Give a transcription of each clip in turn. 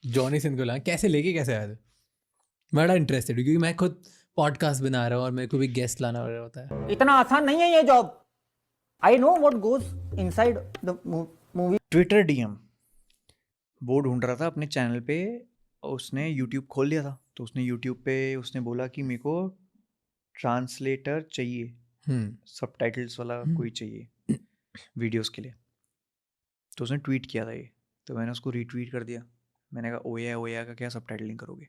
Johnny Singh को लाना कैसे कैसे आया था? बड़ा इंटरेस्टेड क्योंकि मैं खुद पॉडकास्ट बना रहा हूँ और मेरे को भी गेस्ट लाना होता है। इतना आसान नहीं है ये job. I know what goes inside the movie. Twitter DM वो ढूंढ रहा था अपने चैनल पे, उसने यूट्यूब खोल लिया था, तो उसने यूट्यूब पे उसने बोला कि मेरे को ट्रांसलेटर चाहिए, सबटाइटल्स वाला कोई चाहिए वीडियोस के लिए। तो उसने ट्वीट किया था ये, तो मैंने उसको रीट्वीट कर दिया। मैंने कहा ओया ओया का क्या सबटाइटलिंग करोगे?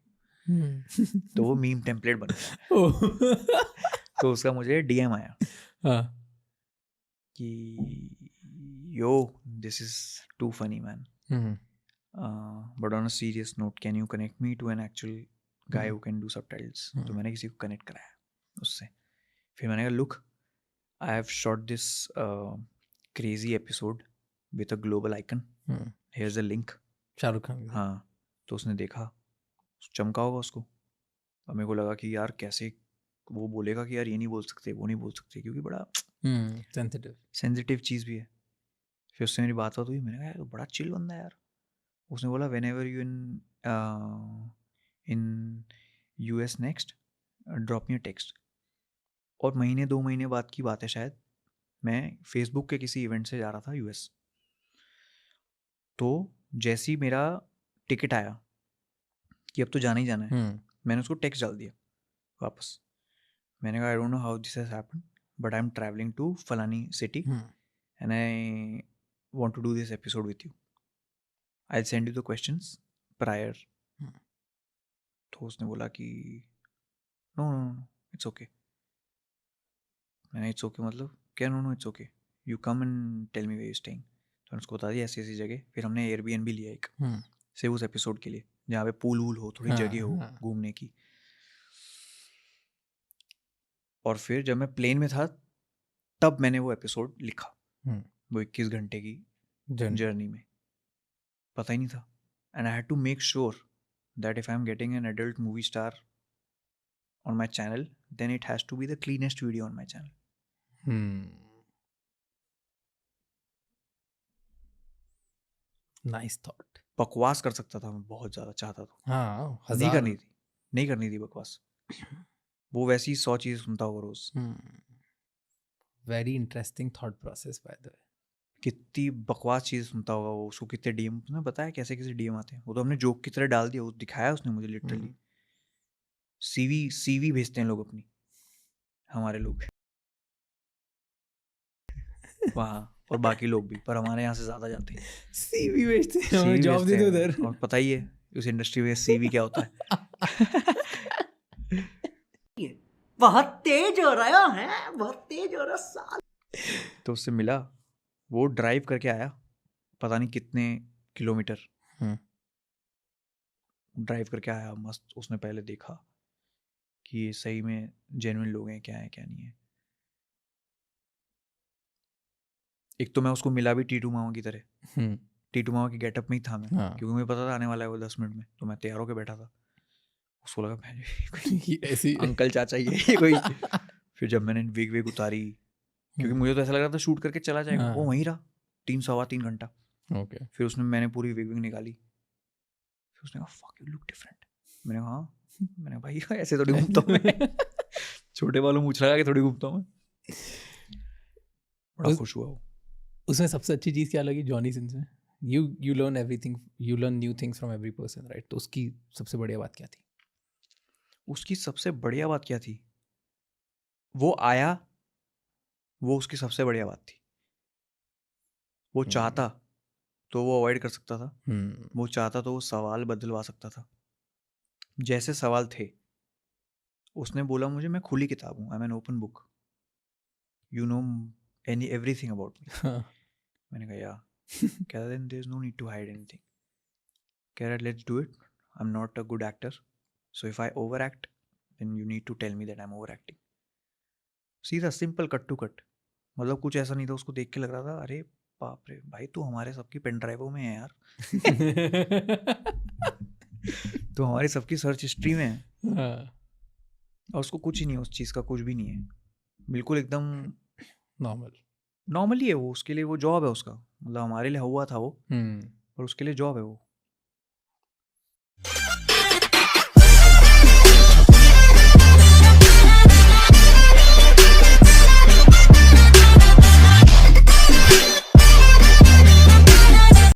तो वो मीम टेम्पलेट बन गया। तो उसका मुझे डीएम आया कि yo this is too funny man, but on a serious note can you connect me to an actual guy who can do subtitles. तो मैंने किसी को कनेक्ट कराया उससे। फिर मैंने कहा look, I have shot this crazy episode with a global icon, here is a link. Shahrukh Khan. हाँ, तो उसने देखा, चमका होगा उसको, और मेरे को लगा कि यार कैसे वो बोलेगा कि यार ये नहीं बोल सकते, वो नहीं बोल सकते, क्योंकि बड़ा सेंसिटिव चीज़ भी है। फिर उससे मेरी बात हुई, मैंने कहा यार बड़ा चिल बंदा है यार। उसने बोला when ever you in US next drop me a text. और महीने 2 महीने बाद की बात है शायद, मैं फेसबुक के किसी इवेंट से जा रहा था US। तो जैसे ही मेरा टिकट आया कि अब तो जाना ही जाना है, मैंने उसको टेक्स्ट डाल दिया वापस। मैंने कहा I don't know how this has happened but I am travelling to फलानी city and I want to do this episode with you, I send you the questions prior. तो उसने बोला कि no no no it's okay. मैंने it's okay मतलब क्या? No no it's okay, you come and tell me where you staying. तो उसको बता दिया ऐसी ऐसी जगह। फिर हमने एयरबीएनबी लिया एक सिर्फ उस एपिसोड के लिए, जहाँ पे पूल वूल हो, थोड़ी जगह हो घूमने की। और फिर जब मैं प्लेन में था तब मैंने वो एपिसोड लिखा, वो 21 घंटे की जर्नी में। पता ही नहीं था। And I had to make sure that if I am getting an adult movie star on my channel, then it has to be the cleanest video on my channel. Nice thought. बकवास कर सकता था मैं, बहुत ज्यादा चाहता तो। हाँ, नहीं करनी थी बकवास। वो वैसी 100 चीज सुनता होगा रोज। Very interesting thought process by the way. कितनी बकवास चीज सुनता होगा वो, उसको कितने डीएम, उसने बताया कैसे कैसे डीएम आते हैं। वो तो हमने जोक की तरह डाल दिया, वो दिखाया उसने मुझे लिटरली। सीवी भेजते हैं लोग अपनी, हमारे लोग वहाँ, और बाकी लोग भी, पर हमारे यहाँ से ज्यादा जाते हैं। सीवी भेजते हैं, हमें जॉब दे दो उधर। और पता ही है उस इंडस्ट्री में सीवी क्या होता है। बहुत तेज हो रहा है, बहुत तेज हो रहा साल। तो उससे मिला, वो ड्राइव करके आया पता नहीं कितने किलोमीटर, ड्राइव करके आया मस्त। उसने पहले देखा कि ये सही में जेन्युइन लोग हैं, क्या है क्या नहीं है। एक तो मैं उसको मिला भी टीटू मामा की तरह, टीटू मामा की गेटअप में ही था मैं, क्योंकि मुझे पता था आने वाला है वो 10 मिनट में, तो मैं तैयार होकर बैठा था। उसको लगा ऐसी अंकल चाचा ये कोई। फिर जब मैंने विग उतारी, क्योंकि मुझे तो ऐसा लग रहा था शूट करके चला जाएगा, वो वहीं रहा 3-3.25 घंटा। फिर उसने, मैंने पूरी विग निकाली। फिर उसने कहा फक यू लुक डिफरेंट। मैंने कहा हाँ। मैंने कहा भाई ऐसे थोड़ी घूमता हूँ मैं, छोटे बालों मूंछ लगा के थोड़ी घूमता हूँ मैं। बड़ा खुश हुआ वो। उसमें सबसे अच्छी चीज़ क्या लगी जॉनी सिंह में? You learn everything, you learn new things from every person, right? तो उसकी सबसे बढ़िया बात क्या थी? उसकी सबसे बढ़िया बात क्या थी? वो आया, वो उसकी सबसे बढ़िया बात थी। वो चाहता तो वो अवॉइड कर सकता था, वो चाहता तो वो सवाल बदलवा सकता था। जैसे सवाल थे, उसने बोला मुझे मैं खुली किताब हूँ, I am an open book, you know everything about me. मैंने कहा या कह रहा there is no need to hide anything. कह रहा let's do it, I am not a good actor, so if I over act then you need to tell me that I am over acting. सीधा simple cut to cut. मतलब कुछ ऐसा नहीं था, उसको देख के लग रहा था अरे बाप रे भाई तू हमारे सबकी पेन ड्राइवों में है यार। तो हमारी सबकी सर्च हिस्ट्री में है। और उसको कुछ ही नहीं है, उस चीज़ का कुछ भी नहीं है, बिल्कुल एकदम नॉर्मल ही है वो। उसके लिए वो जॉब है उसका, मतलब हमारे लिए हुआ था वो, पर उसके लिए जॉब है वो।